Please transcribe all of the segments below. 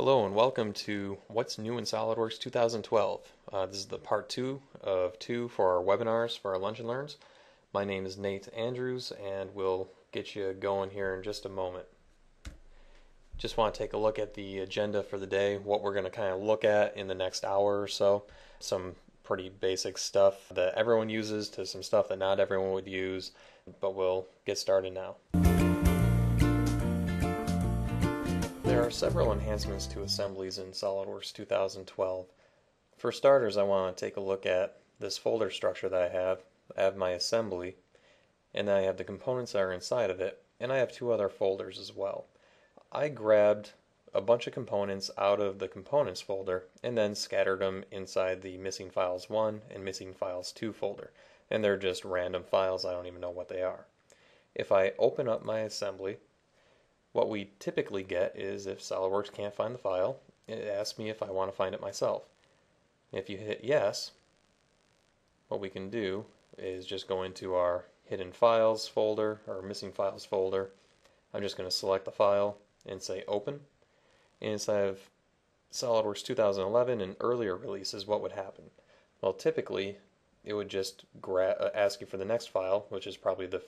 Hello and welcome to What's New in SOLIDWORKS 2012. This is the part 2 of 2 for our webinars for our Lunch and Learns. My name is Nate Andrews and we'll get you going here in just a moment. Just want to take a look at the agenda for the day, what we're going to kind of look at in the next hour or so. Some pretty basic stuff that everyone uses to some stuff that not everyone would use, but we'll get started now. There are several enhancements to assemblies in SOLIDWORKS 2012. For starters, I want to take a look at this folder structure that I have. I have my assembly, and then I have the components that are inside of it, and I have two other folders as well. I grabbed a bunch of components out of the components folder and then scattered them inside the missing files 1 and missing files 2 folder. And they're just random files, I don't even know what they are. If I open up my assembly, what we typically get is if SOLIDWORKS can't find the file, it asks me if I want to find it myself. If you hit yes, what we can do is just go into our hidden files folder or missing files folder. I'm just going to select the file and say open. Inside of SOLIDWORKS 2011 and earlier releases, what would happen? Well, typically it would just ask you for the next file, which is probably the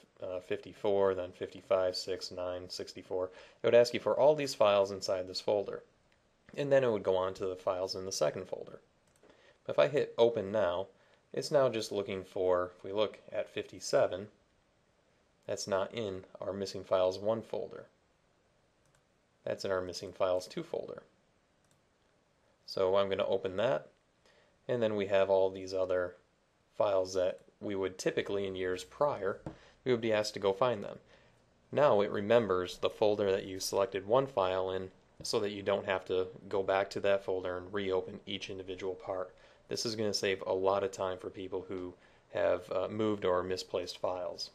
54, then 55, 6, 9, 64. It would ask you for all these files inside this folder. And then it would go on to the files in the second folder. If I hit open now, it's now just looking for, if we look at 57, that's not in our missing files 1 folder. That's in our missing files 2 folder. So I'm going to open that, and then we have all these other files that we would typically in years prior, we would be asked to go find them. Now it remembers the folder that you selected one file in so that you don't have to go back to that folder and reopen each individual part. This is going to save a lot of time for people who have moved or misplaced files.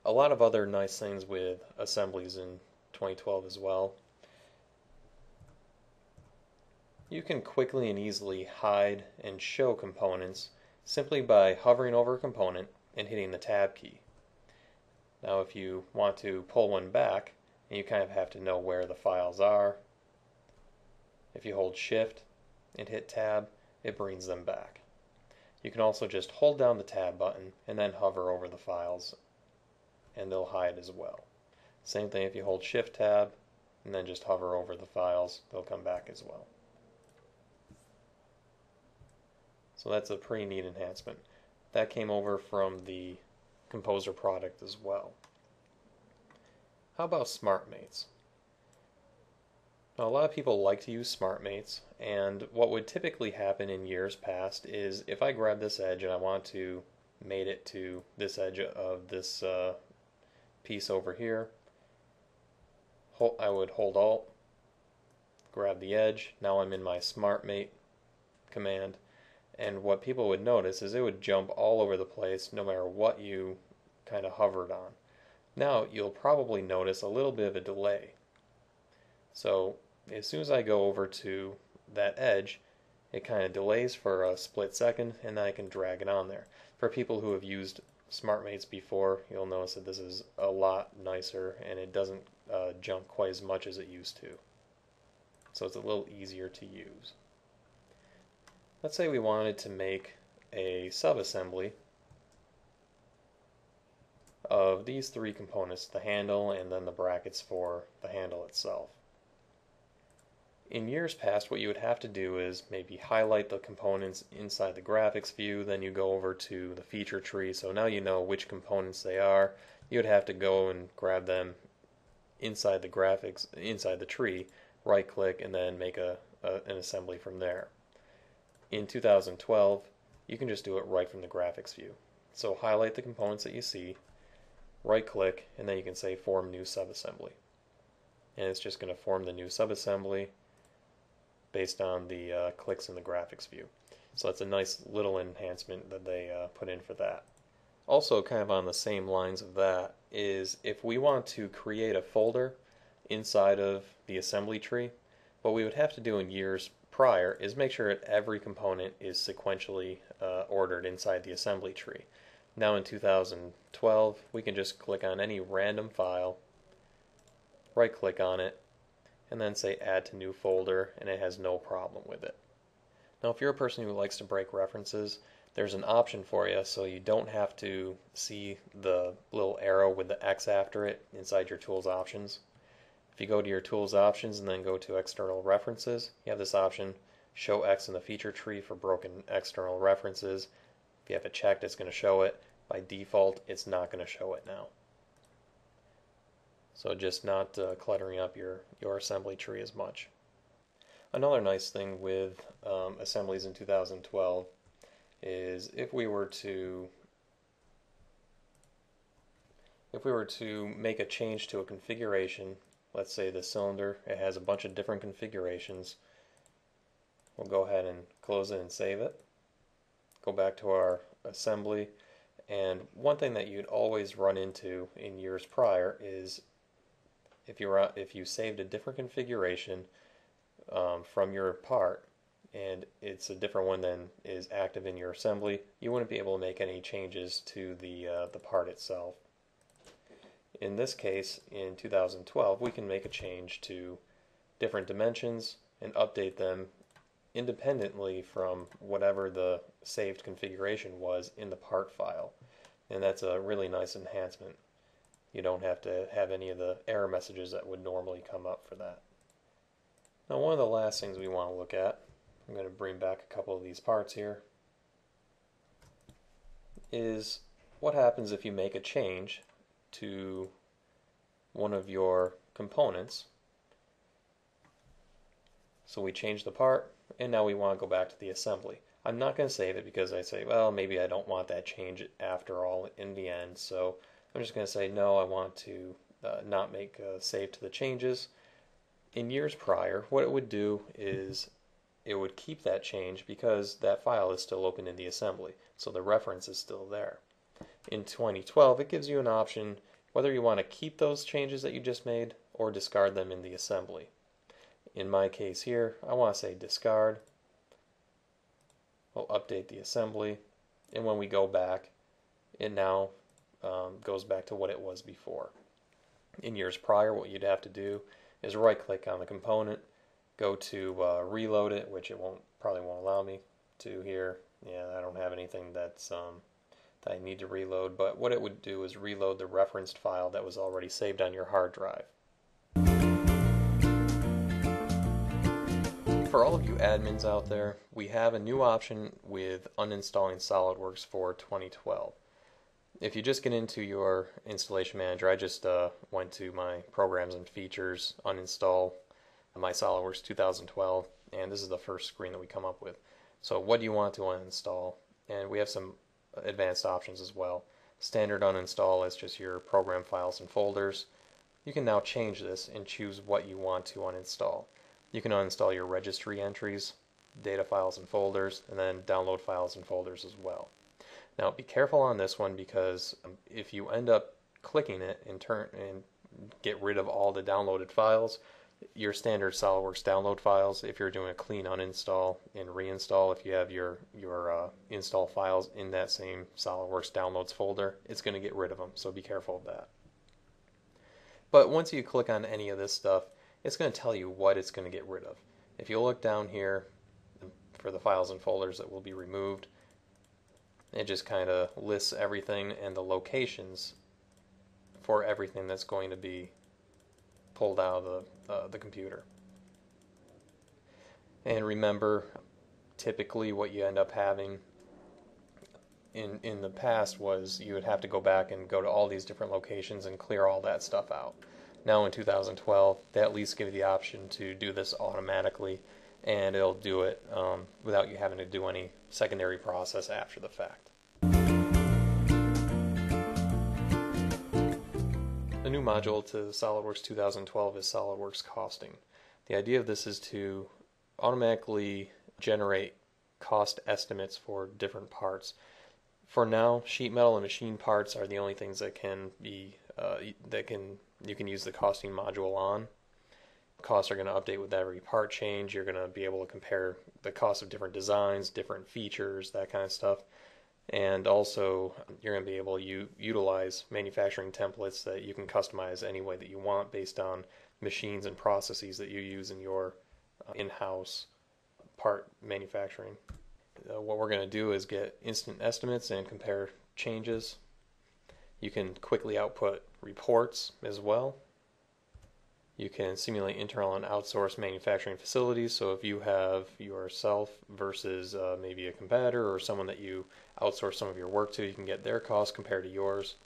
A lot of other nice things with assemblies in 2012 as well. You can quickly and easily hide and show components simply by hovering over a component and hitting the tab key. Now if you want to pull one back, you kind of have to know where the files are. If you hold shift and hit tab, it brings them back. You can also just hold down the tab button and then hover over the files and they'll hide as well. Same thing if you hold shift tab and then just hover over the files, they'll come back as well. So that's a pretty neat enhancement. That came over from the Composer product as well. How about SmartMates? Now, a lot of people like to use SmartMates, and what would typically happen in years past is if I grab this edge and I want to mate it to this edge of this piece over here, I would hold Alt, grab the edge. Now I'm in my SmartMate command. And what people would notice is it would jump all over the place no matter what you kind of hovered on. Now you'll probably notice a little bit of a delay. So as soon as I go over to that edge, it kind of delays for a split second and then I can drag it on there. For people who have used SmartMates before, you'll notice that this is a lot nicer and it doesn't jump quite as much as it used to. So it's a little easier to use. Let's say we wanted to make a subassembly of these three components, the handle and then the brackets for the handle itself. In years past, what you would have to do is maybe highlight the components inside the graphics view, then you go over to the feature tree, so now you know which components they are. You would have to go and grab them inside the graphics, inside the tree, right click, and then make an assembly from there. In 2012, you can just do it right from the graphics view. So highlight the components that you see, right click, and then you can say form new subassembly. And it's just going to form the new subassembly based on the clicks in the graphics view. So that's a nice little enhancement that they put in for that. Also, kind of on the same lines of that, is if we want to create a folder inside of the assembly tree, what we would have to do in years prior is make sure that every component is sequentially ordered inside the assembly tree. Now in 2012, we can just click on any random file, right click on it, and then say add to new folder, and it has no problem with it. Now if you're a person who likes to break references, there's an option for you so you don't have to see the little arrow with the X after it inside your tools options. If you go to your tools options and then go to external references, you have this option, show X in the feature tree for broken external references. If you have it checked, it's going to show it. By default, it's not going to show it now. So just not cluttering up your assembly tree as much. Another nice thing with assemblies in 2012 is if we were to make a change to a configuration, let's say the cylinder, it has a bunch of different configurations. We'll go ahead and close it and save it. Go back to our assembly, and one thing that you'd always run into in years prior is if you saved a different configuration from your part, and it's a different one than is active in your assembly, you wouldn't be able to make any changes to the part itself. In this case, in 2012, we can make a change to different dimensions and update them independently from whatever the saved configuration was in the part file. And that's a really nice enhancement. You don't have to have any of the error messages that would normally come up for that. Now one of the last things we want to look at, I'm going to bring back a couple of these parts here, is what happens if you make a change to one of your components. So we change the part, and now we want to go back to the assembly. I'm not going to save it because I say, well, maybe I don't want that change after all in the end, so I'm just going to say no, I want to not make a save to the changes. In years prior, what it would do is it would keep that change because that file is still open in the assembly, so the reference is still there. In 2012, it gives you an option whether you want to keep those changes that you just made or discard them in the assembly. In my case here, I want to say discard. We'll update the assembly, and when we go back, it now goes back to what it was before. In years prior, what you'd have to do is right-click on the component, go to reload it, which it probably won't allow me to here. Yeah, I don't have anything that's that I need to reload, but what it would do is reload the referenced file that was already saved on your hard drive. For all of you admins out there, we have a new option with uninstalling SOLIDWORKS for 2012. If you just get into your installation manager, I just went to my programs and features, uninstall my SOLIDWORKS 2012, and this is the first screen that we come up with. So what do you want to uninstall? And we have some advanced options as well. Standard uninstall is just your program files and folders. You can now change this and choose what you want to uninstall. You can uninstall your registry entries, data files and folders, and then download files and folders as well. Now be careful on this one because if you end up clicking it and get rid of all the downloaded files, your standard SOLIDWORKS download files, if you're doing a clean uninstall and reinstall, if you have your install files in that same SOLIDWORKS downloads folder, it's going to get rid of them, so be careful of that. But once you click on any of this stuff, it's going to tell you what it's going to get rid of. If you look down here for the files and folders that will be removed, it just kind of lists everything and the locations for everything that's going to be pulled out of the computer. And remember, typically what you end up having in the past was you would have to go back and go to all these different locations and clear all that stuff out. Now in 2012, they at least give you the option to do this automatically, and it'll do it without you having to do any secondary process after the fact. The new module to SOLIDWORKS 2012 is SOLIDWORKS Costing. The idea of this is to automatically generate cost estimates for different parts. For now, sheet metal and machine parts are the only things that can be you can use the costing module on. Costs are going to update with every part change. You're going to be able to compare the cost of different designs, different features, that kind of stuff. And also, you're going to be able to utilize manufacturing templates that you can customize any way that you want based on machines and processes that you use in your in-house part manufacturing. What we're going to do is get instant estimates and compare changes. You can quickly output reports as well. You can simulate internal and outsourced manufacturing facilities. So if you have yourself versus maybe a competitor or someone that you outsource some of your work to, you can get their costs compared to yours.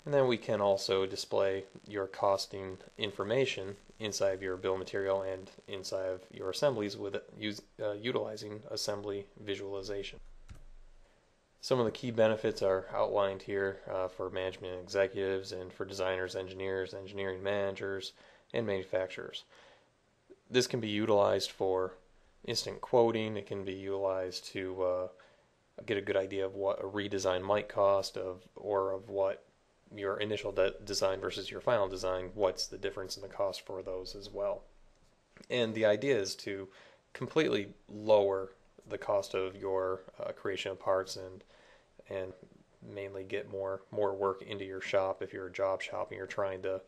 And then we can also display your costing information inside of your bill of material and inside of your assemblies with utilizing assembly visualization. Some of the key benefits are outlined here for management executives and for designers, engineers, engineering managers, and manufacturers. This can be utilized for instant quoting. It can be utilized to get a good idea of what a redesign might cost or of what your initial design versus your final design, what's the difference in the cost for those as well. And the idea is to completely lower the cost of your creation of parts and mainly get more work into your shop. If you're a job shop and you're trying to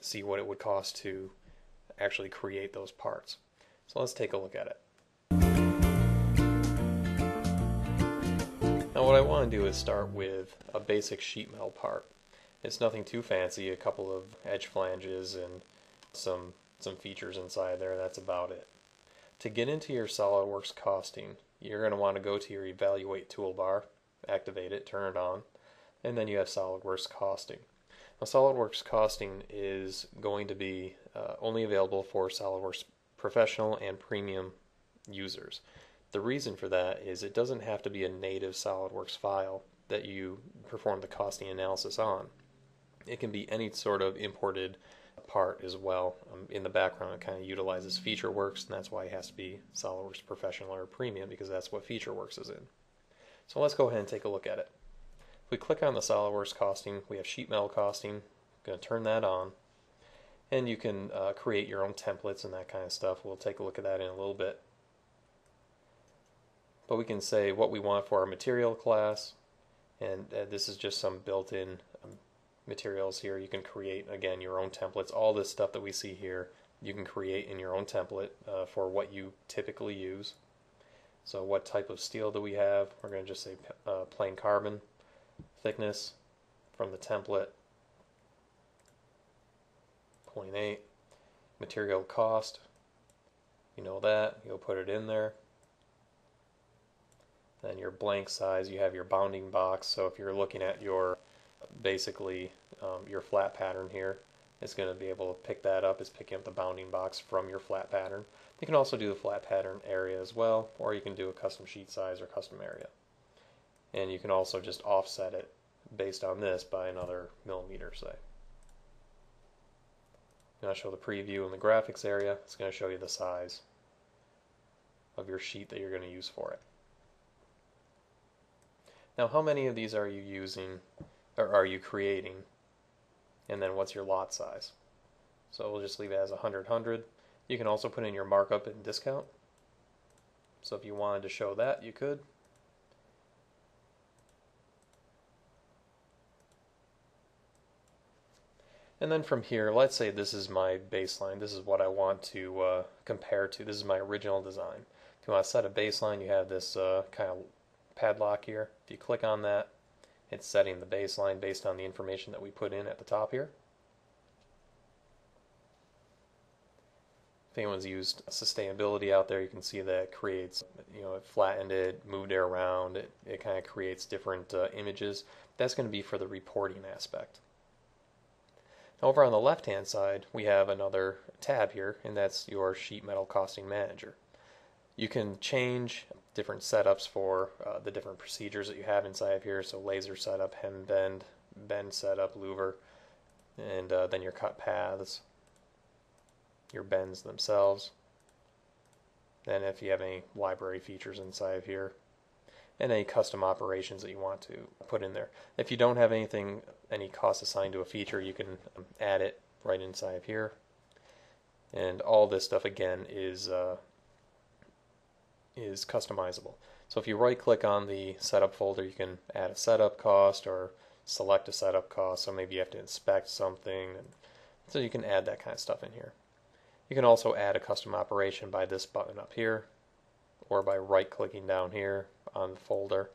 see what it would cost to actually create those parts. So let's take a look at it. Now what I want to do is start with a basic sheet metal part. It's nothing too fancy, a couple of edge flanges and some features inside there, that's about it. To get into your SOLIDWORKS costing, you're going to want to go to your Evaluate toolbar, activate it, turn it on, and then you have SOLIDWORKS costing. Now SOLIDWORKS costing is going to be only available for SOLIDWORKS Professional and Premium users. The reason for that is it doesn't have to be a native SOLIDWORKS file that you perform the costing analysis on. It can be any sort of imported part as well. In the background it kind of utilizes FeatureWorks, and that's why it has to be SOLIDWORKS Professional or Premium, because that's what FeatureWorks is in. So let's go ahead and take a look at it. If we click on the SOLIDWORKS costing, we have sheet metal costing. I'm going to turn that on, and you can create your own templates and that kind of stuff. We'll take a look at that in a little bit. But we can say what we want for our material class, and this is just some built-in materials here. You can create, again, your own templates. All this stuff that we see here, you can create in your own template for what you typically use. So what type of steel do we have? We're going to just say plain carbon. Thickness from the template, 0.8. Material cost, you know that, you'll put it in there. Then your blank size, you have your bounding box. So if you're looking at your basically your flat pattern here, it's going to be able to pick that up. It's picking up the bounding box from your flat pattern. You can also do the flat pattern area as well, or you can do a custom sheet size or custom area. And you can also just offset it based on this by another millimeter, say. Now I'll show the preview in the graphics area. It's going to show you the size of your sheet that you're going to use for it. Now, how many of these are you using, or are you creating? And then what's your lot size? So we'll just leave it as 100. You can also put in your markup and discount. So if you wanted to show that, you could. And then from here, let's say this is my baseline. This is what I want to compare to. This is my original design. If you want to set a baseline, you have this kind of padlock here. If you click on that, it's setting the baseline based on the information that we put in at the top here. If anyone's used sustainability out there, you can see that it creates, it flattened it, moved it around, it kind of creates different images. That's going to be for the reporting aspect. Over on the left hand side, we have another tab here, and that's your sheet metal costing manager. You can change different setups for the different procedures that you have inside of here. So laser setup, hem bend setup, louver, and then your cut paths, your bends themselves. Then if you have any library features inside of here, and any custom operations that you want to put in there. If you don't have any cost assigned to a feature, you can add it right inside of here. And all this stuff again is customizable. So if you right click on the setup folder, you can add a setup cost or select a setup cost. So maybe you have to inspect something and So you can add that kind of stuff in here. You can also add a custom operation by this button up here, or by right-clicking down here on the folder.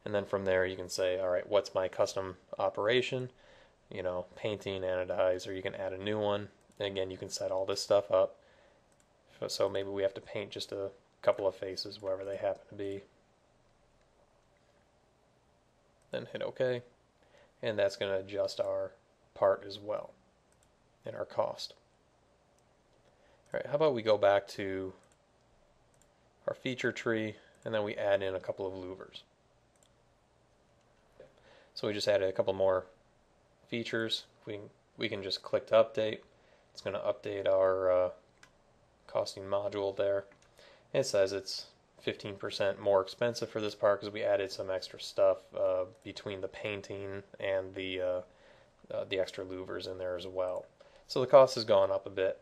And then from there you can say, all right, what's my custom operation? You know, painting, anodize, or you can add a new one. And again, you can set all this stuff up. So maybe we have to paint just a couple of faces wherever they happen to be. Then hit OK. And that's going to adjust our part as well, and our cost. All right, how about we go back to our feature tree, and then we add in a couple of louvers. So we just added a couple more features. We can just click to update. It's going to update our costing module there. It says it's 15% more expensive for this part because we added some extra stuff between the painting and the extra louvers in there as well. So the cost has gone up a bit,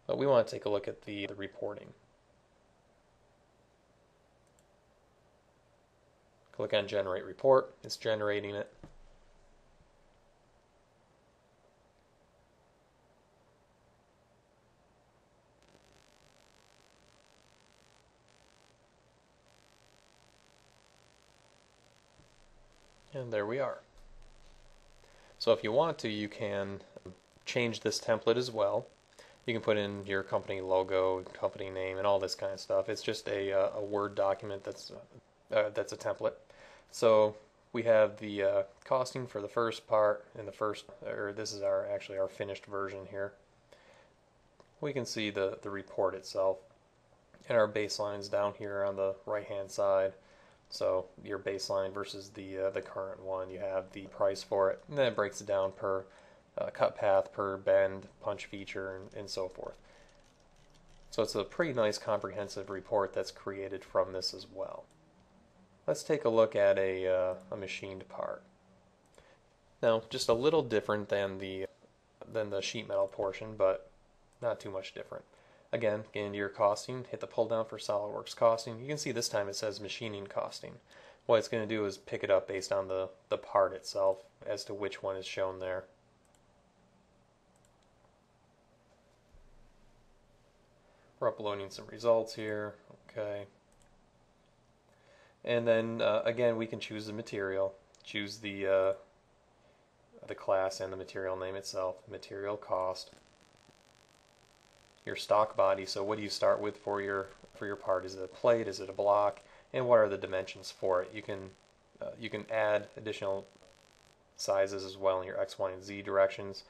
but we want to take a look at the reporting. Click on Generate Report. It's generating it. And there we are. So if you want to, you can change this template as well. You can put in your company logo, company name, and all this kind of stuff. It's just a Word document that's a template. So we have the costing for the first part, and this is actually our finished version here. We can see the report itself, and our baselines down here on the right-hand side. So your baseline versus the current one, you have the price for it, and then it breaks it down per cut path, per bend, punch feature, and so forth. So it's a pretty nice comprehensive report that's created from this as well. Let's take a look at a machined part. Now, just a little different than the sheet metal portion, but not too much different. Again, get into your costing, hit the pull down for SOLIDWORKS costing. You can see this time it says machining costing. What it's going to do is pick it up based on the part itself as to which one is shown there. We're uploading some results here. Okay. And then again, we can choose the material, choose the class and the material name itself, material cost, your stock body. So what do you start with for your part? Is it a plate? Is it a block? And what are the dimensions for it? You can add additional sizes as well in your X, Y, and Z directions,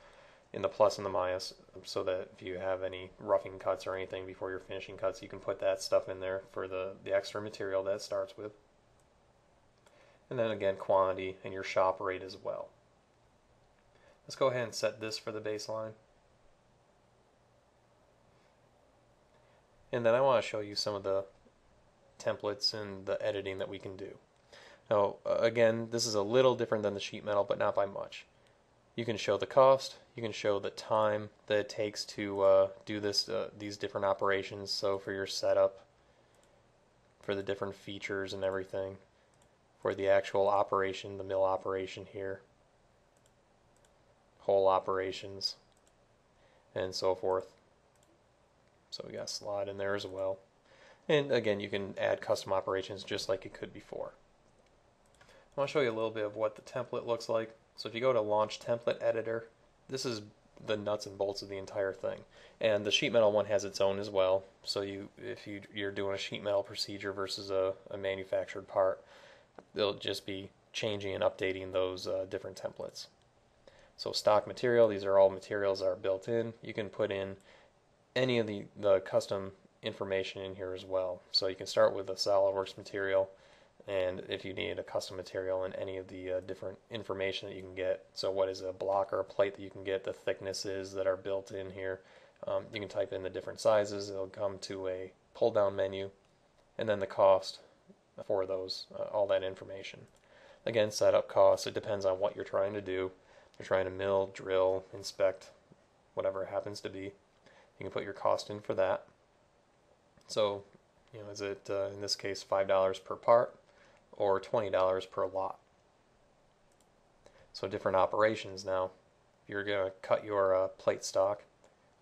in the plus and the minus, so that if you have any roughing cuts or anything before your finishing cuts, you can put that stuff in there for the extra material that it starts with. And then again, quantity and your shop rate as well. Let's go ahead and set this for the baseline. And then I want to show you some of the templates and the editing that we can do. Now, again, this is a little different than the sheet metal, but not by much. You can show the cost, you can show the time that it takes to do these different operations. So for your setup, for the different features and everything, for the actual operation, the mill operation here, whole operations, and so forth. So we got a slot in there as well. And again, you can add custom operations just like it could before. I want to show you a little bit of what the template looks like. So if you go to Launch Template Editor, this is the nuts and bolts of the entire thing. And the sheet metal one has its own as well. So if you're doing a sheet metal procedure versus a manufactured part, they'll just be changing and updating those different templates. So stock material, these are all materials that are built in. You can put in any of the custom information in here as well. So you can start with a SOLIDWORKS material, and if you need a custom material and any of the different information that you can get. So what is a block or a plate that you can get, the thicknesses that are built in here. You can type in the different sizes. It'll come to a pull down menu, and then the cost for those, all that information. Again, setup costs, it depends on what you're trying to do. You're trying to mill, drill, inspect, whatever it happens to be. You can put your cost in for that. So, is it in this case $5 per part or $20 per lot? So different operations now. if you're going to cut your plate stock,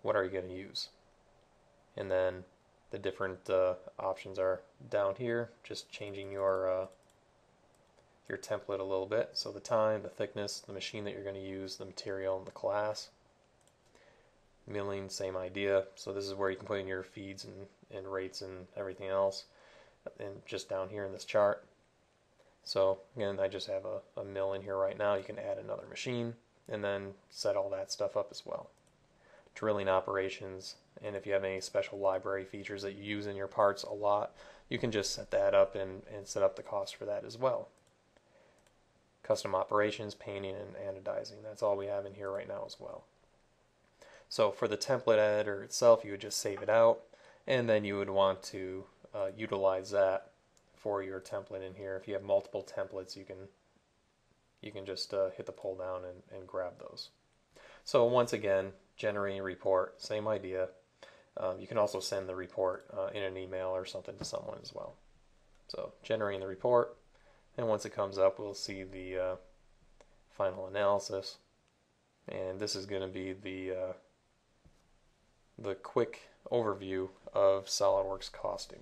what are you going to use? And then the different options are down here, just changing your template a little bit. So the time, the thickness, the machine that you're going to use, the material, and the class. Milling, same idea. So this is where you can put in your feeds and rates and everything else. And just down here in this chart. So again, I just have a mill in here right now. You can add another machine and then set all that stuff up as well. Drilling operations, and if you have any special library features that you use in your parts a lot, you can just set that up and set up the cost for that as well. Custom operations, painting, and anodizing. That's all we have in here right now as well. So for the template editor itself, you would just save it out, and then you would want to utilize that for your template in here. If you have multiple templates, you can just hit the pull down and grab those. So once again, generating a report, same idea. You can also send the report in an email or something to someone as well. So generating the report, and once it comes up, we'll see the final analysis. And this is going to be the quick overview of SOLIDWORKS costing.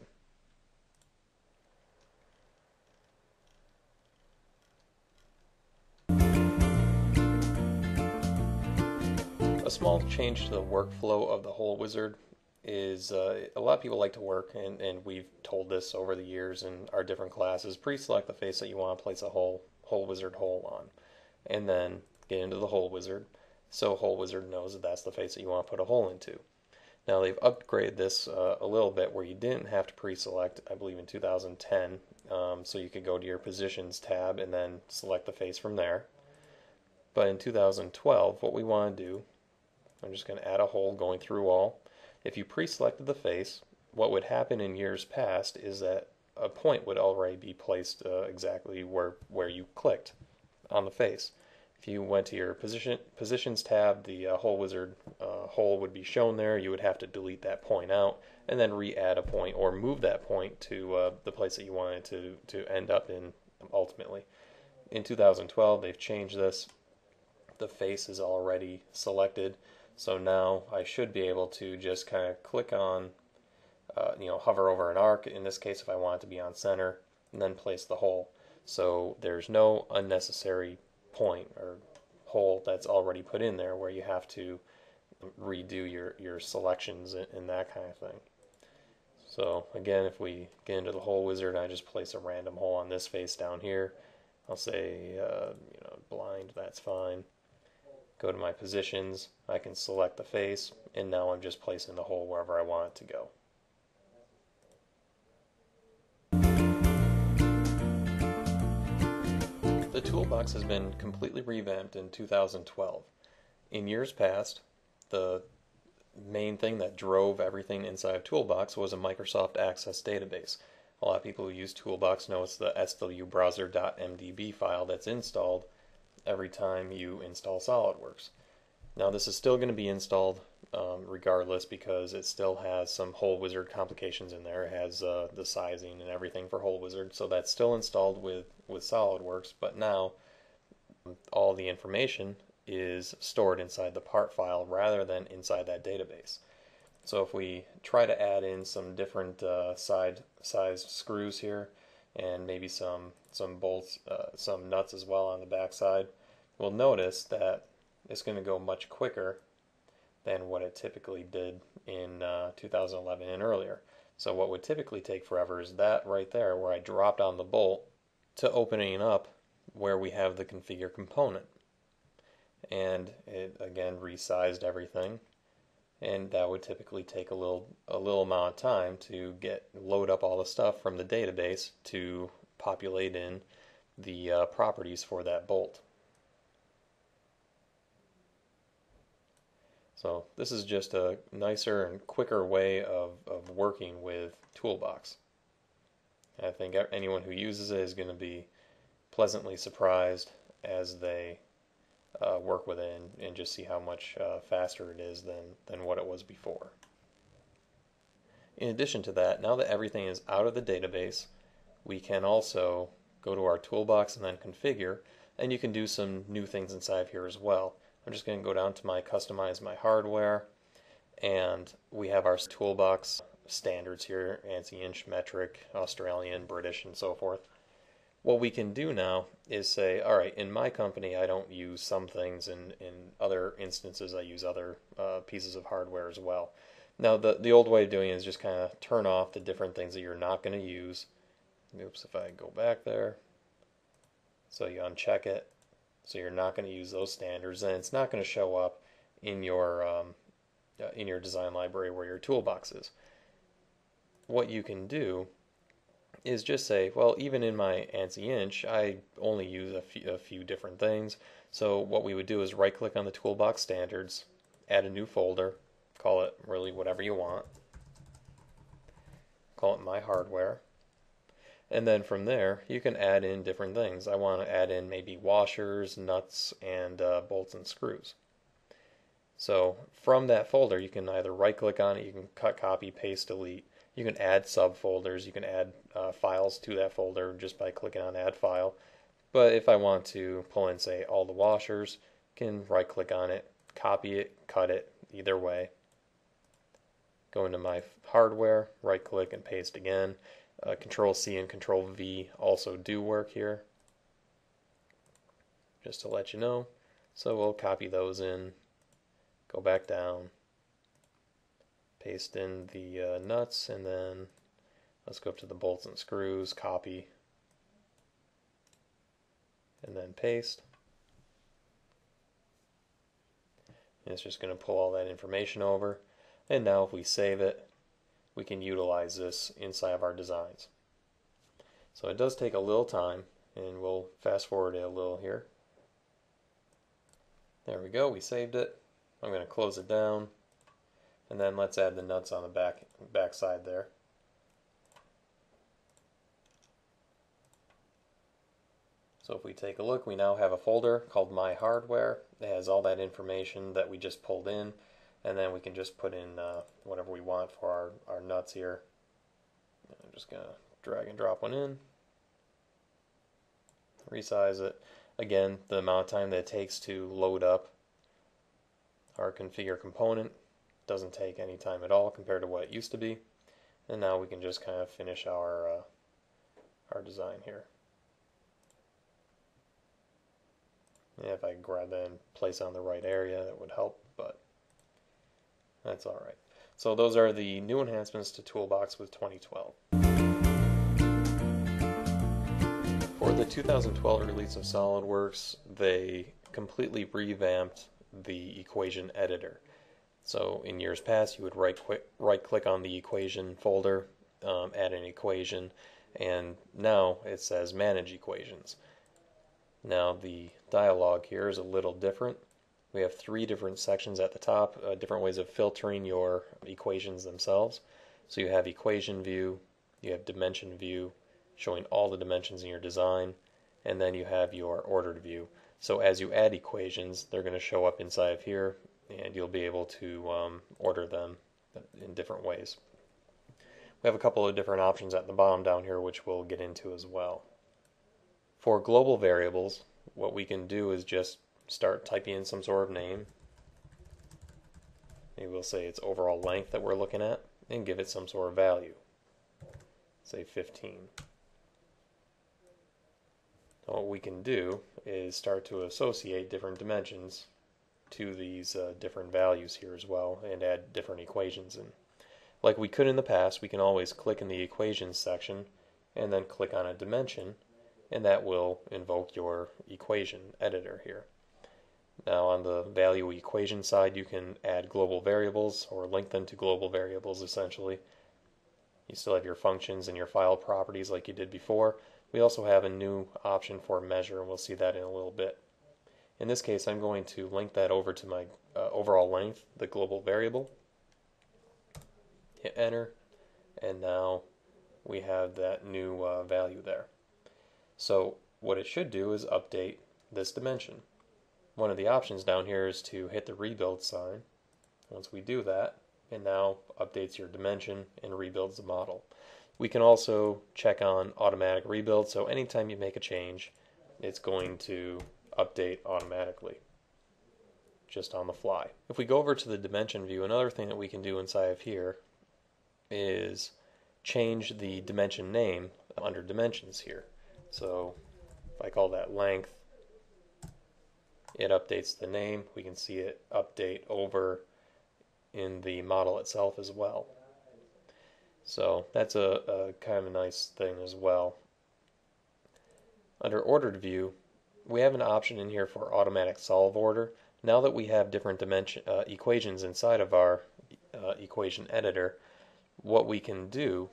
A small change to the workflow of the hole wizard is a lot of people like to work, and we've told this over the years in our different classes, pre-select the face that you want to place a hole wizard hole on, and then get into the hole wizard, so hole wizard knows that that's the face that you want to put a hole into. Now they've upgraded this a little bit where you didn't have to pre-select, I believe in 2010, so you could go to your positions tab and then select the face from there. But in 2012, what we want to do, I'm just going to add a hole going through all. If you pre-selected the face, what would happen in years past is that a point would already be placed exactly where you clicked on the face. If you went to your positions tab, the hole wizard hole would be shown there. You would have to delete that point out and then re-add a point or move that point to the place that you wanted to end up in ultimately. In 2012, they've changed this. The face is already selected. So now I should be able to just kind of click on, hover over an arc, in this case if I want it to be on center, and then place the hole. So there's no unnecessary point or hole that's already put in there where you have to redo your selections and that kind of thing. So again, if we get into the hole wizard, I just place a random hole on this face down here. I'll say, blind, that's fine. Go to my positions, I can select the face, and now I'm just placing the hole wherever I want it to go. The toolbox has been completely revamped in 2012. In years past, the main thing that drove everything inside of Toolbox was a Microsoft Access database. A lot of people who use Toolbox know it's the swbrowser.mdb file that's installed every time you install SOLIDWORKS. Now this is still going to be installed regardless, because it still has some hole wizard complications in there. It has the sizing and everything for hole wizard, so that's still installed with SOLIDWORKS, but now all the information is stored inside the part file rather than inside that database. So if we try to add in some different sized screws here, and maybe some bolts, some nuts as well on the back side, we'll notice that it's going to go much quicker than what it typically did in 2011 and earlier. So what would typically take forever is that right there where I dropped on the bolt to opening up where we have the configure component. And it again resized everything, and that would typically take a little amount of time to load up all the stuff from the database to populate in the properties for that bolt. So this is just a nicer and quicker way of working with Toolbox. I think anyone who uses it is going to be pleasantly surprised as they work with it and just see how much faster it is than what it was before. In addition to that, now that everything is out of the database, we can also go to our toolbox and then configure, and you can do some new things inside of here as well. I'm just going to go down to my customize my hardware, and we have our toolbox standards here, ANSI inch, metric, Australian, British, and so forth. What we can do now is say, all right, in my company I don't use some things, and in other instances I use other pieces of hardware as well. Now the old way of doing it is just kind of turn off the different things that you're not going to use. Oops, if I go back there. So you uncheck it. So you're not going to use those standards, and it's not going to show up in your design library where your toolbox is. What you can do is just say, well, even in my ANSI inch, I only use a few different things. So what we would do is right-click on the toolbox standards, add a new folder, call it really whatever you want, call it my hardware, and then from there you can add in different things. I want to add in maybe washers, nuts, and bolts and screws. So from that folder you can either right-click on it, you can cut, copy, paste, delete. You can add subfolders, you can add files to that folder just by clicking on add file. But if I want to pull in, say, all the washers, can right click on it, copy it, cut it, either way. Go into my hardware, right click and paste again. Control C and Control V also do work here, just to let you know. So we'll copy those in, go back down, paste in the nuts, and then let's go up to the bolts and screws, copy, and then paste. And it's just going to pull all that information over. And now if we save it, we can utilize this inside of our designs. So it does take a little time, and we'll fast forward it a little here. There we go, we saved it. I'm going to close it down. And then let's add the nuts on the back side there. So if we take a look, we now have a folder called My Hardware. It has all that information that we just pulled in, and then we can just put in whatever we want for our nuts here. I'm just going to drag and drop one in, resize it. Again, the amount of time that it takes to load up our configure component doesn't take any time at all compared to what it used to be. And now we can just kind of finish our design here. And if I could grab that and place it on the right area, that would help, but that's alright. So those are the new enhancements to Toolbox with 2012. For the 2012 release of SOLIDWORKS, they completely revamped the equation editor. So in years past, you would right-click on the equation folder, add an equation, and now it says Manage Equations. Now the dialog here is a little different. We have 3 different sections at the top, different ways of filtering your equations themselves. So you have equation view, you have dimension view, showing all the dimensions in your design, and then you have your ordered view. So as you add equations, they're going to show up inside of here, and you'll be able to order them in different ways. We have a couple of different options at the bottom down here, which we'll get into as well. For global variables, what we can do is just start typing in some sort of name. Maybe we'll say it's overall length that we're looking at, and give it some sort of value. Say 15. Now what we can do is start to associate different dimensions to these different values here as well, and add different equations in. Like we could in the past, we can always click in the equations section and then click on a dimension, and that will invoke your equation editor here. Now on the value equation side, you can add global variables or link them to global variables essentially. You still have your functions and your file properties like you did before. We also have a new option for measure, and we'll see that in a little bit. In this case, I'm going to link that over to my overall length, the global variable. Hit enter, and now we have that new value there. So what it should do is update this dimension. One of the options down here is to hit the rebuild sign. Once we do that, it now updates your dimension and rebuilds the model. We can also check on automatic rebuild, so anytime you make a change, it's going to update automatically. just on the fly. If we go over to the dimension view, another thing that we can do inside of here is change the dimension name under dimensions here. So if I call that length, it updates the name. We can see it update over in the model itself as well. So that's a kind of a nice thing as well. Under ordered view, we have an option in here for automatic solve order. Now that we have different equations inside of our equation editor, what we can do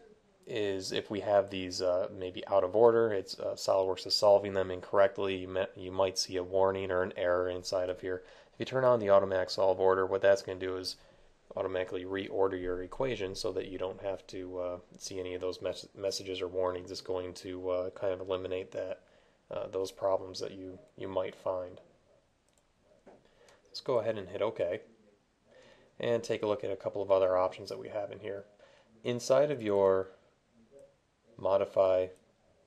is if we have these maybe out of order, it's SOLIDWORKS is solving them incorrectly, you might see a warning or an error inside of here. If you turn on the automatic solve order, what that's going to do is automatically reorder your equation so that you don't have to see any of those messages or warnings. It's going to kind of eliminate that those problems that you might find. Let's go ahead and hit OK and take a look at a couple of other options that we have in here. Inside of your modify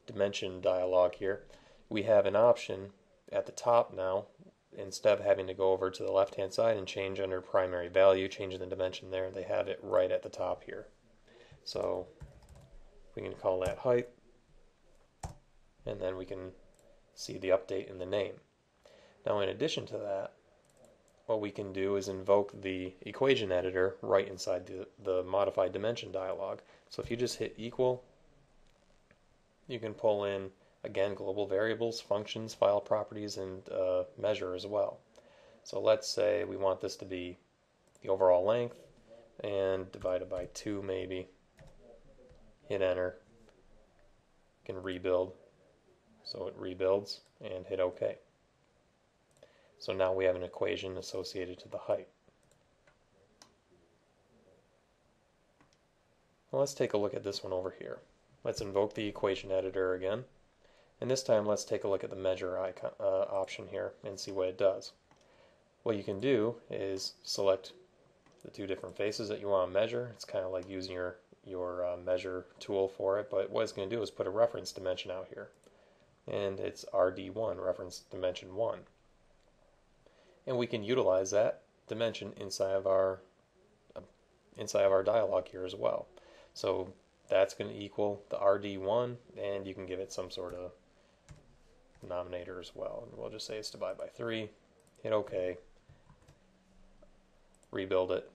dimension dialog here, we have an option at the top now. Instead of having to go over to the left hand side and change under primary value, changing the dimension there, they have it right at the top here. So we can call that height, and then we can see the update in the name. Now in addition to that, what we can do is invoke the equation editor right inside the modify dimension dialog. So if you just hit equal, you can pull in again global variables, functions, file properties, and measure as well. So let's say we want this to be the overall length and divided by 2 maybe. Hit enter. You can rebuild. So it rebuilds and hit OK. So now we have an equation associated to the height. Well, let's take a look at this one over here. Let's invoke the equation editor again. And this time let's take a look at the measure icon, option here and see what it does. What you can do is select the two different faces that you want to measure. It's kind of like using your measure tool for it, but what it's going to do is put a reference dimension out here. And it's RD1, reference dimension 1. And we can utilize that dimension inside of our dialog here as well. So that's going to equal the RD1, and you can give it some sort of denominator as well. And we'll just say it's divided by 3, hit OK, rebuild it,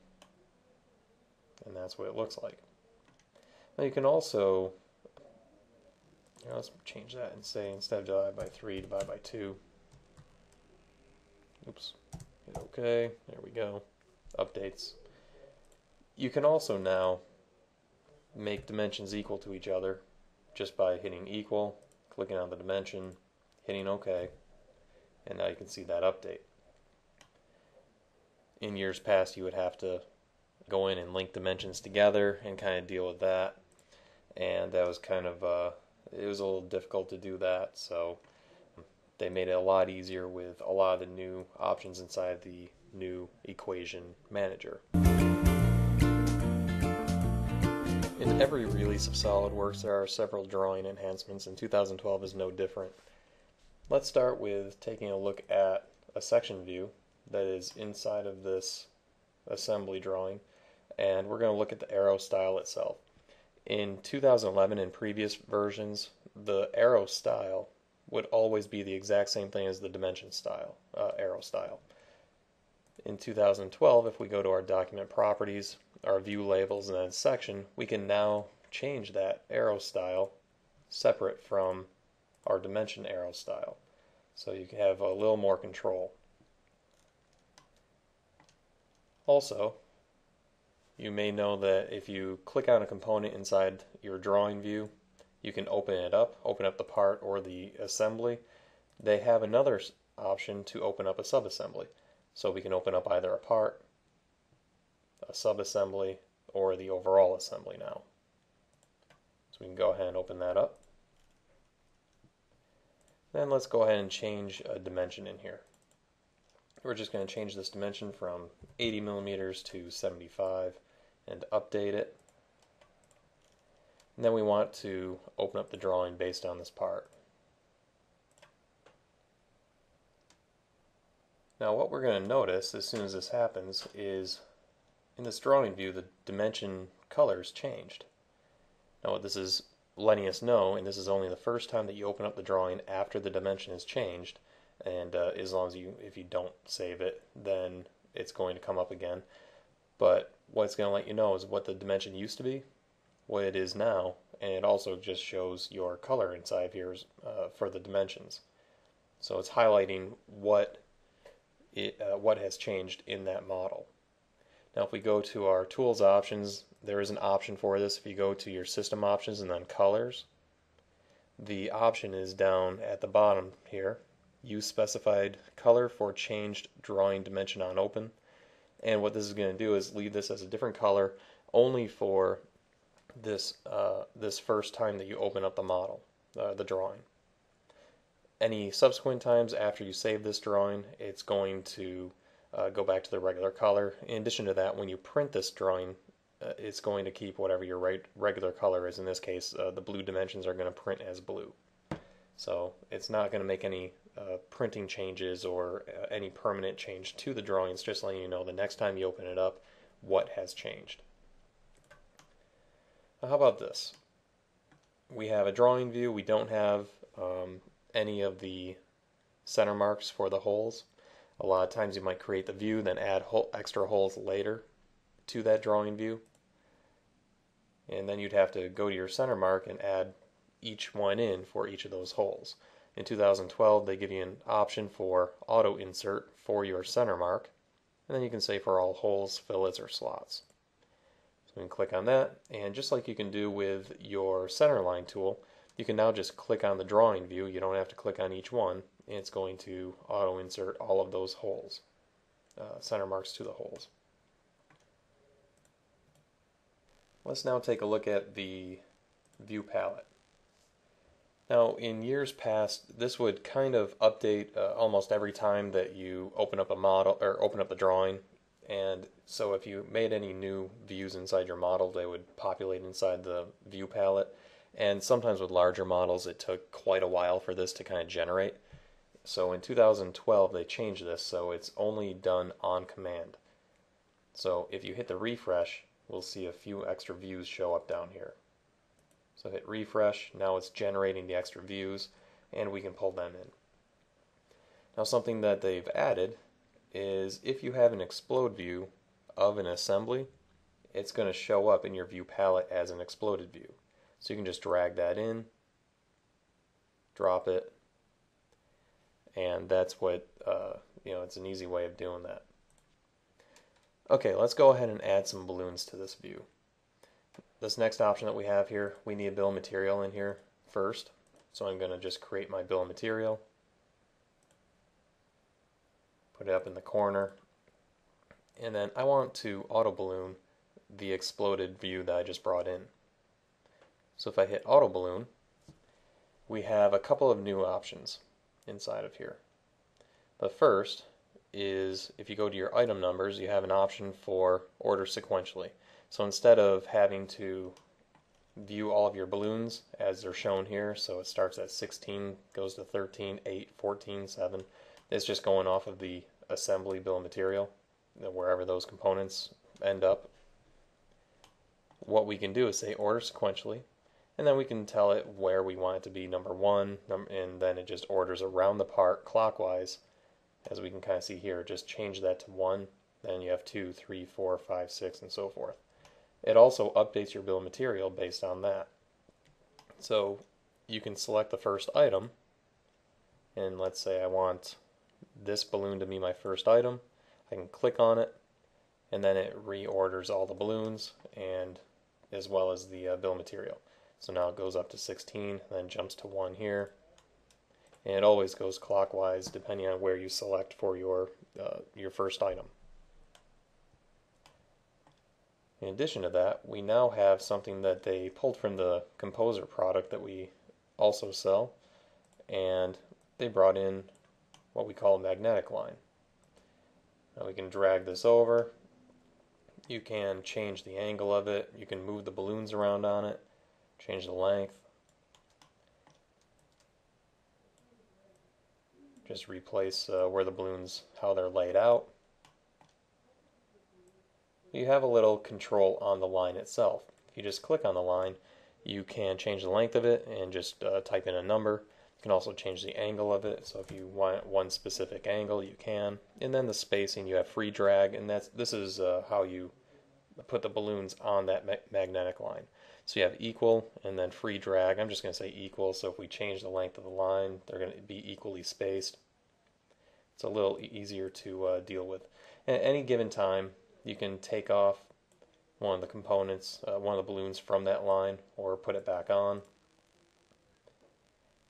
and that's what it looks like. Now you can also, let's change that and say instead of divide by 3, divide by 2. Oops, hit OK, there we go, updates. You can also now make dimensions equal to each other just by hitting equal, clicking on the dimension, hitting OK, and now you can see that update. In years past you would have to go in and link dimensions together and kind of deal with that, and that was kind of it was a little difficult to do that, so they made it a lot easier with a lot of the new options inside the new equation manager. In every release of SOLIDWORKS there are several drawing enhancements, and 2012 is no different. Let's start with taking a look at a section view that is inside of this assembly drawing, and we're going to look at the arrow style itself. In 2011 and previous versions, the arrow style would always be the exact same thing as the dimension style, arrow style. In 2012, if we go to our document properties, our view labels, and then section, we can now change that arrow style separate from our dimension arrow style. So you can have a little more control. Also, you may know that if you click on a component inside your drawing view, you can open it up, open up the part or the assembly. They have another option to open up a subassembly. So we can open up either a part, a subassembly, or the overall assembly now. So we can go ahead and open that up. Then let's go ahead and change a dimension in here. We're just going to change this dimension from 80 millimeters to 75 and update it. And then we want to open up the drawing based on this part. Now what we're going to notice as soon as this happens is in this drawing view the dimension colors changed. Now what this is letting us know, and this is only the first time that you open up the drawing after the dimension is changed, and as long as if you don't save it, then it's going to come up again. But what it's going to let you know is what the dimension used to be, what it is now, and it also just shows your color inside here for the dimensions. So it's highlighting what has changed in that model. Now if we go to our tools options, there is an option for this. If you go to your system options and then colors, the option is down at the bottom here. Use specified color for changed drawing dimension on open. And what this is going to do is leave this as a different color only for this first time that you open up the model, the drawing. Any subsequent times after you save this drawing, it's going to go back to the regular color. In addition to that, when you print this drawing, it's going to keep whatever your regular color is. In this case, the blue dimensions are going to print as blue. So it's not going to make any printing changes or any permanent change to the drawing. It's just letting you know the next time you open it up what has changed. Now, how about this? We have a drawing view. We don't have any of the center marks for the holes. A lot of times you might create the view, then add extra holes later to that drawing view. And then you'd have to go to your center mark and add each one in for each of those holes. In 2012, they give you an option for auto insert for your center mark, and then you can say for all holes, fillets, or slots. So we can click on that, and just like you can do with your centerline tool, you can now just click on the drawing view. You don't have to click on each one, and it's going to auto insert all of those holes, center marks to the holes. Let's now take a look at the view palette. Now, in years past, this would kind of update almost every time that you open up a model or open up the drawing. And so if you made any new views inside your model, they would populate inside the view palette. And sometimes with larger models, it took quite a while for this to kind of generate. So in 2012, they changed this, so it's only done on command. So if you hit the refresh, we'll see a few extra views show up down here. So hit refresh, now it's generating the extra views, and we can pull them in. Now something that they've added is if you have an explode view of an assembly, it's going to show up in your view palette as an exploded view. So you can just drag that in, drop it, and that's what, it's an easy way of doing that. Okay, let's go ahead and add some balloons to this view. This next option that we have here, we need a bill of material in here first. So I'm going to just create my bill of material, put it up in the corner, and then I want to auto balloon the exploded view that I just brought in. So if I hit auto balloon, we have a couple of new options inside of here. The first is if you go to your item numbers, you have an option for order sequentially. So instead of having to view all of your balloons as they're shown here, so it starts at 16, goes to 13, 8, 14, 7, it's just going off of the assembly bill of material, wherever those components end up. What we can do is say order sequentially, and then we can tell it where we want it to be number 1, and then it just orders around the part clockwise. As we can kind of see here, just change that to 1, then you have 2, 3, 4, 5, 6, and so forth. It also updates your bill of material based on that. So you can select the first item, and let's say I want this balloon to be my first item. I can click on it, and then it reorders all the balloons and as well as the bill of material. So now it goes up to 16, then jumps to 1 here, and it always goes clockwise depending on where you select for your first item. In addition to that, we now have something that they pulled from the Composer product that we also sell, and they brought in what we call a magnetic line. Now we can drag this over, you can change the angle of it, you can move the balloons around on it, change the length, just replace where the balloons, how they're laid out. You have a little control on the line itself. If you just click on the line, you can change the length of it and just type in a number. You can also change the angle of it, so if you want one specific angle, you can. And then the spacing, you have free drag, and this is how you put the balloons on that magnetic line. So you have equal and then free drag. I'm just going to say equal, so if we change the length of the line, they're going to be equally spaced. It's a little easier to deal with. At any given time, you can take off one of the components, one of the balloons from that line, or put it back on.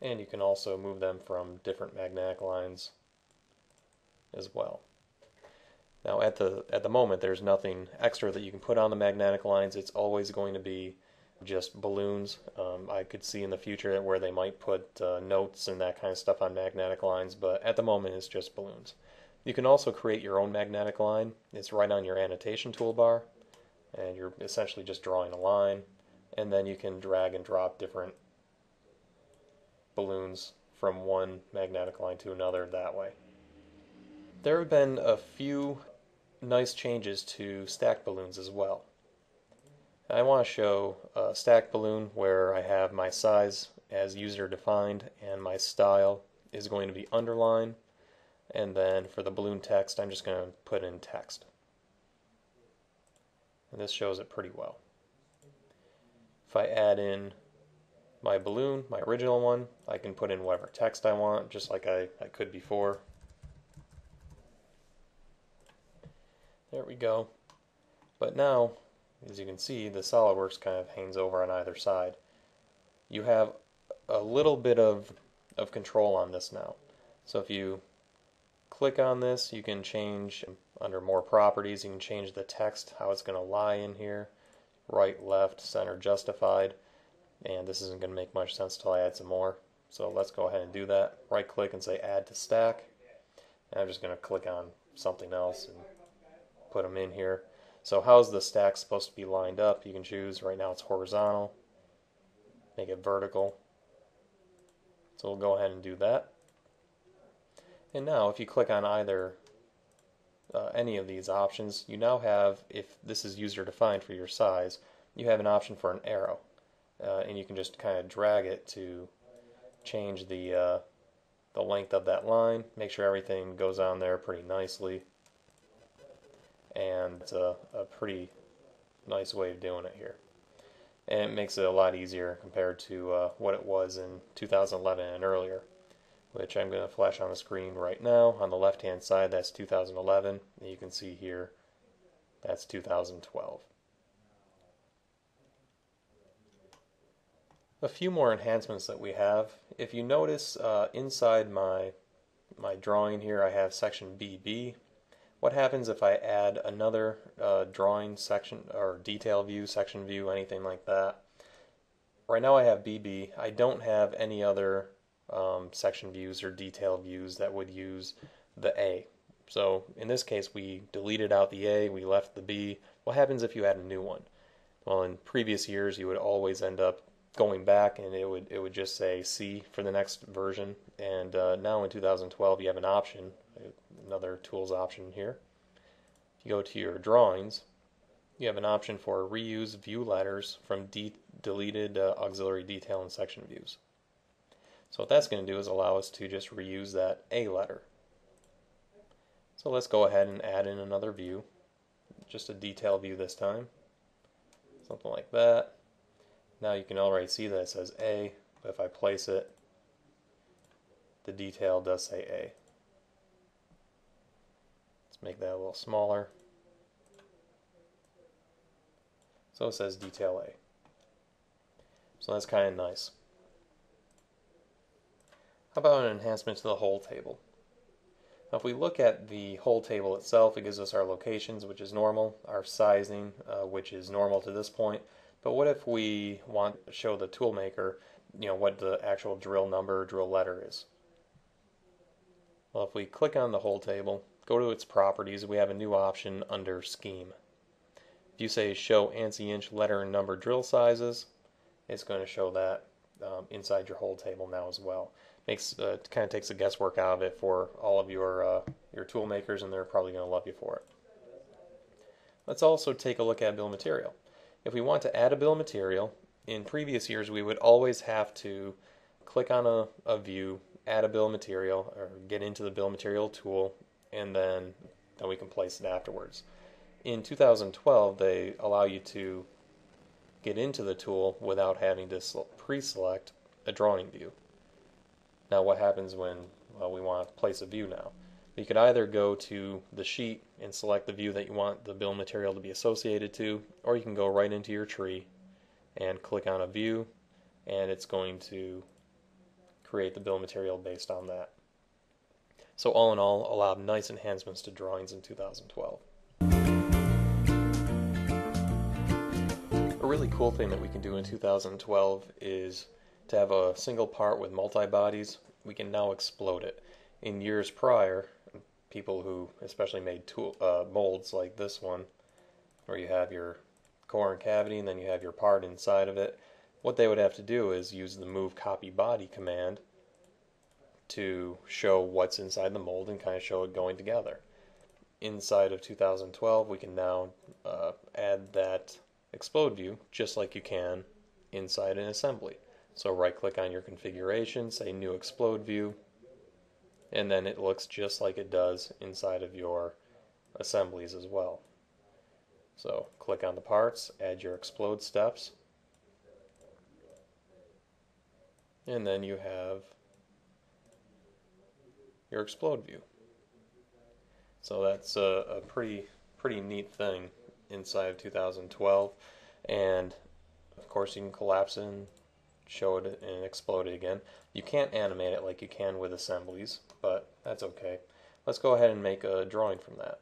And you can also move them from different magnetic lines as well. Now at the moment, there's nothing extra that you can put on the magnetic lines. It's always going to be just balloons. I could see in the future where they might put notes and that kind of stuff on magnetic lines, but at the moment it's just balloons. You can also create your own magnetic line. It's right on your annotation toolbar, and you're essentially just drawing a line, and then you can drag and drop different balloons from one magnetic line to another that way. There have been a few nice changes to stacked balloons as well. I want to show a stacked balloon where I have my size as user defined and my style is going to be underline, and then for the balloon text I'm just going to put in text. And this shows it pretty well. If I add in my balloon, my original one, I can put in whatever text I want, just like I could before. There we go. But now, as you can see, the SOLIDWORKS kind of hangs over on either side. You have a little bit of control on this now. So if you click on this, you can change under more properties, you can change the text, how it's going to lie in here, right, left, center, justified, and this isn't going to make much sense until I add some more. So let's go ahead and do that. Right click and say add to stack, and I'm just going to click on something else and put them in here. So how's the stack supposed to be lined up? You can choose. Right now it's horizontal, make it vertical. So we'll go ahead and do that. And now if you click on either any of these options, you now have, if this is user defined for your size, you have an option for an arrow, and you can just kind of drag it to change the length of that line, make sure everything goes on there pretty nicely, and it's a pretty nice way of doing it here. And it makes it a lot easier compared to what it was in 2011 and earlier, which I'm going to flash on the screen right now. On the left hand side, that's 2011, and you can see here that's 2012. A few more enhancements that we have. If you notice inside my drawing here, I have section BB. What happens if I add another drawing section or detail view, section view, anything like that? Right now I have BB. I don't have any other section views or detail views that would use the A. So in this case we deleted out the A, we left the B. What happens if you add a new one? Well, in previous years you would always end up going back and it would just say C for the next version, and now in 2012 you have an option, another tools option here. If you go to your drawings, you have an option for reuse view letters from deleted auxiliary detail and section views. So what that's going to do is allow us to just reuse that A letter. So let's go ahead and add in another view, just a detail view this time, something like that. Now you can already see that it says A, but if I place it, the detail does say A. Let's make that a little smaller. So it says detail A. So that's kind of nice. How about an enhancement to the whole table? Now if we look at the whole table itself, it gives us our locations, which is normal, our sizing, which is normal to this point. But what if we want to show the toolmaker, what the actual drill number, drill letter is? Well, if we click on the whole table, go to its properties, we have a new option under scheme. If you say show ANSI inch letter and number drill sizes, it's going to show that inside your whole table now as well. Makes kind of takes the guesswork out of it for all of your tool makers, and they're probably going to love you for it. Let's also take a look at bill of material. If we want to add a bill of material, in previous years we would always have to click on a view, add a bill of material, or get into the bill of material tool, and then we can place it afterwards. In 2012, they allow you to get into the tool without having to pre-select a drawing view. Now what happens when we want to place a view now? You could either go to the sheet and select the view that you want the bill of material to be associated to, or you can go right into your tree and click on a view, and it's going to create the bill of material based on that. So all in all, a lot of nice enhancements to drawings in 2012. A really cool thing that we can do in 2012 is to have a single part with multi-bodies. We can now explode it. In years prior, people who especially made molds like this one, where you have your core and cavity and then you have your part inside of it, what they would have to do is use the move copy body command to show what's inside the mold and kind of show it going together. Inside of 2012, we can now add that explode view just like you can inside an assembly. So right click on your configuration, say new explode view, and then it looks just like it does inside of your assemblies as well. So click on the parts, add your explode steps, and then you have your explode view. So that's a pretty neat thing inside of 2012, and of course you can collapse it and show it and explode it again. You can't animate it like you can with assemblies, but that's okay. Let's go ahead and make a drawing from that.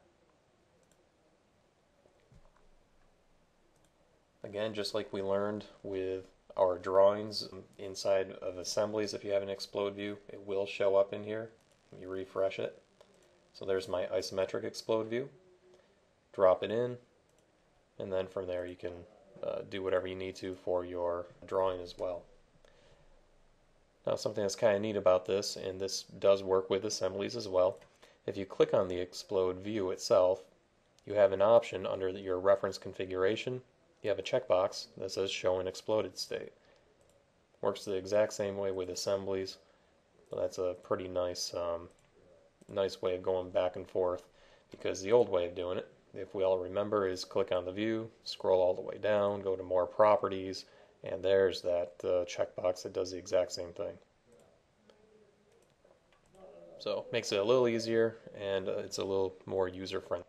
Again, just like we learned with our drawings inside of assemblies, if you have an explode view, it will show up in here. You refresh it. So there's my isometric explode view. Drop it in, and then from there you can do whatever you need to for your drawing as well. Now something that's kind of neat about this, and this does work with assemblies as well, if you click on the explode view itself, you have an option under your reference configuration. You have a checkbox that says show in exploded state. Works the exact same way with assemblies, but that's a pretty nice nice way of going back and forth, because the old way of doing it, if we all remember, is click on the view, scroll all the way down, go to more properties, and there's that checkbox that does the exact same thing. So makes it a little easier, and it's a little more user-friendly.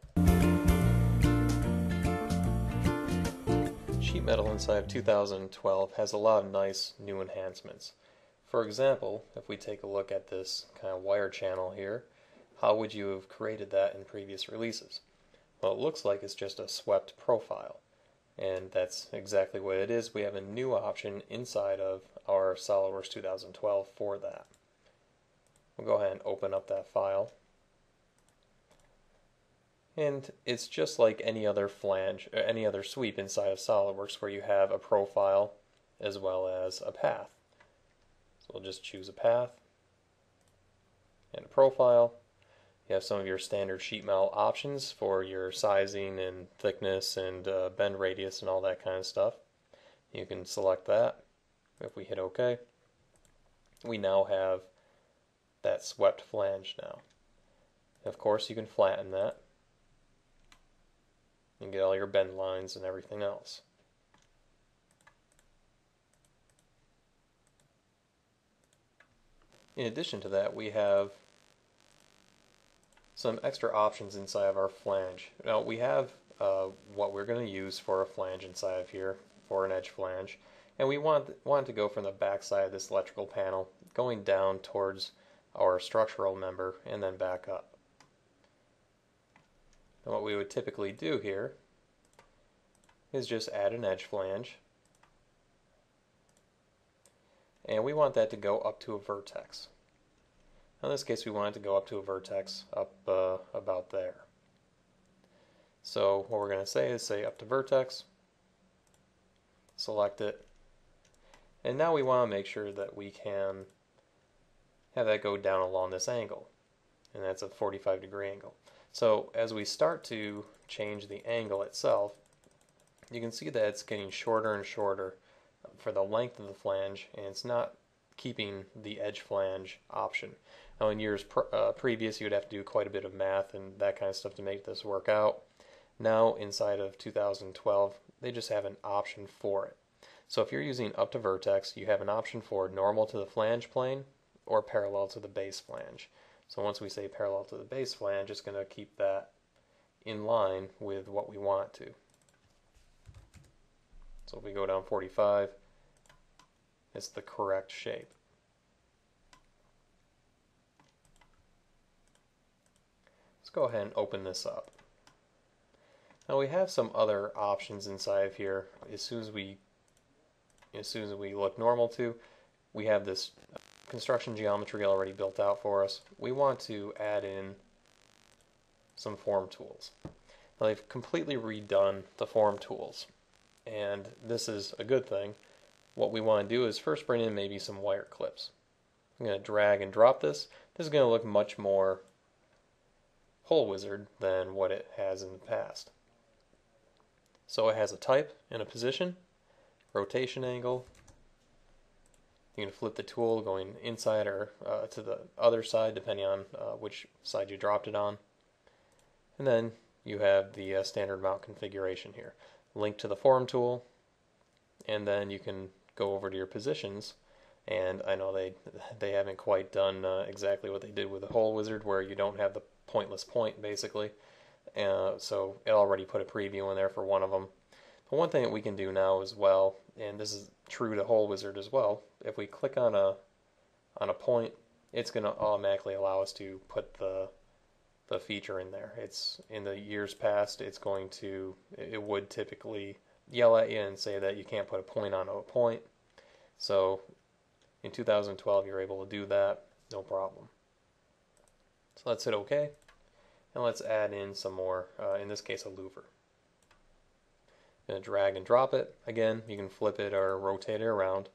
Sheet metal inside of 2012 has a lot of nice new enhancements. For example, if we take a look at this kind of wire channel here, how would you have created that in previous releases? Well, it looks like it's just a swept profile, and that's exactly what it is. We have a new option inside of our SOLIDWORKS 2012 for that. We'll go ahead and open up that file. And it's just like any other flange, or any other sweep inside of SOLIDWORKS, where you have a profile as well as a path. So we'll just choose a path and a profile. You have some of your standard sheet metal options for your sizing and thickness and bend radius and all that kind of stuff. You can select that. If we hit OK, we now have that swept flange now. Of course, you can flatten that and get all your bend lines and everything else. In addition to that, we have some extra options inside of our flange. Now we have what we're going to use for a flange inside of here, for an edge flange, and we want to go from the back side of this electrical panel, going down towards our structural member and then back up. And what we would typically do here is just add an edge flange, and we want that to go up to a vertex. In this case, we want it to go up to a vertex up about there. So what we're going to say is say up to vertex, select it, and now we want to make sure that we can have that go down along this angle, and that's a 45-degree angle. So as we start to change the angle itself, you can see that it's getting shorter and shorter for the length of the flange, and it's not keeping the edge flange option. Now in years previous, you would have to do quite a bit of math and that kind of stuff to make this work out. Now inside of 2012, they just have an option for it. So if you're using up to vertex, you have an option for normal to the flange plane or parallel to the base flange. So once we say parallel to the base flange, it's going to keep that in line with what we want to. So if we go down 45, it's the correct shape. Let's go ahead and open this up. Now we have some other options inside of here. As soon as we look normal to, we have this construction geometry already built out for us. We want to add in some form tools. Now they've completely redone the form tools, and this is a good thing. What we want to do is first bring in maybe some wire clips. I'm going to drag and drop this. This is going to look much more hole wizard than what it has in the past. So it has a type and a position, rotation angle. You can flip the tool going inside or to the other side depending on which side you dropped it on. And then you have the standard mount configuration here. Link to the form tool, and then you can go over to your positions. And I know they haven't quite done exactly what they did with the hole wizard, where you don't have the pointless point basically. So it already put a preview in there for one of them. But one thing that we can do now as well, and this is true to hole wizard as well, if we click on a point, it's going to automatically allow us to put the feature in there. It's in the years past, it would typically yell at you and say that you can't put a point on a point. So in 2012, you're able to do that, no problem. So let's hit OK, and let's add in some more, in this case a louver. I'm going to drag and drop it. Again, you can flip it or rotate it around.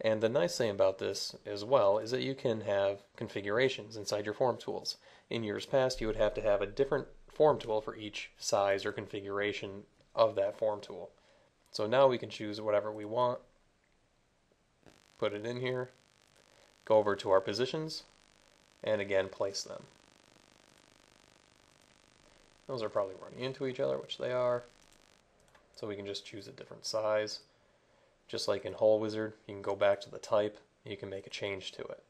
And the nice thing about this as well is that you can have configurations inside your form tools. In years past, you would have to have a different form tool for each size or configuration of that form tool. So now we can choose whatever we want, put it in here, go over to our positions, and again place them. Those are probably running into each other, which they are. So we can just choose a different size. Just like in hole wizard, you can go back to the type, and you can make a change to it.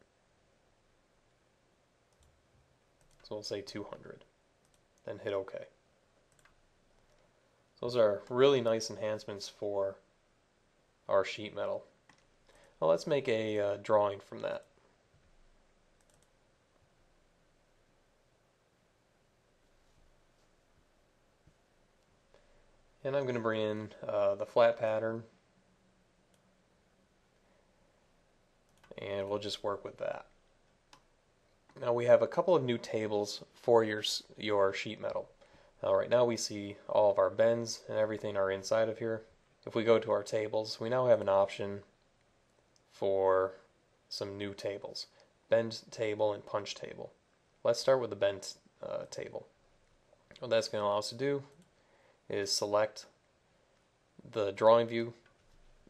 So we'll say 200, then hit OK. Those are really nice enhancements for our sheet metal. Well, let's make a drawing from that. And I'm going to bring in the flat pattern, and we'll just work with that. Now we have a couple of new tables for your sheet metal. Now right now we see all of our bends and everything are inside of here. If we go to our tables, we now have an option for some new tables. Bend table and punch table. Let's start with the bend table. What that's going to allow us to do is select the drawing view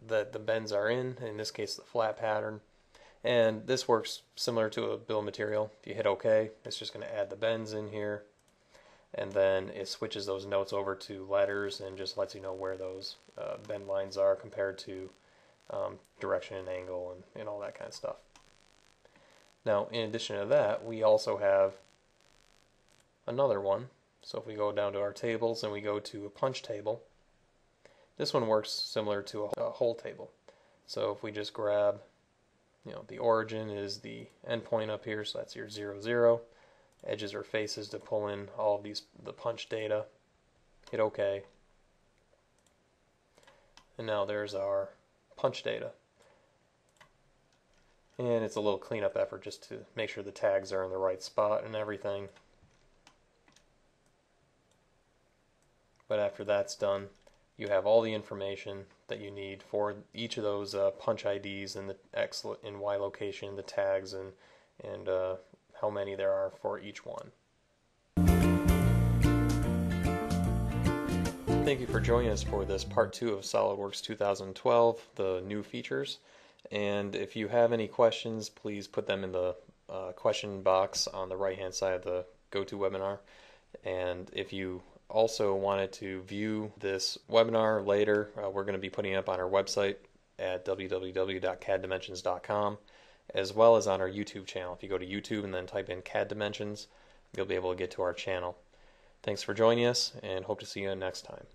that the bends are in this case the flat pattern, and this works similar to a bill of material. If you hit OK, it's just going to add the bends in here, and then it switches those notes over to letters and just lets you know where those bend lines are compared to direction and angle and all that kind of stuff. Now in addition to that, we also have another one. So if we go down to our tables and we go to a punch table, this one works similar to a hole table. So if we just grab, the origin is the endpoint up here, so that's your 0, 0. Edges or faces to pull in all of the punch data. Hit OK. And now there's our punch data. And it's a little cleanup effort just to make sure the tags are in the right spot and everything. But after that's done, you have all the information that you need for each of those punch IDs and the X and Y location, the tags, and and how many there are for each one. Thank you for joining us for this part 2 of SOLIDWORKS 2012, the new features. And if you have any questions, please put them in the question box on the right hand side of the GoToWebinar. And if you also wanted to view this webinar later, we're going to be putting it up on our website at www.caddimensions.com, as well as on our YouTube channel. If you go to YouTube and then type in CAD Dimensions, you'll be able to get to our channel. Thanks for joining us, and hope to see you next time.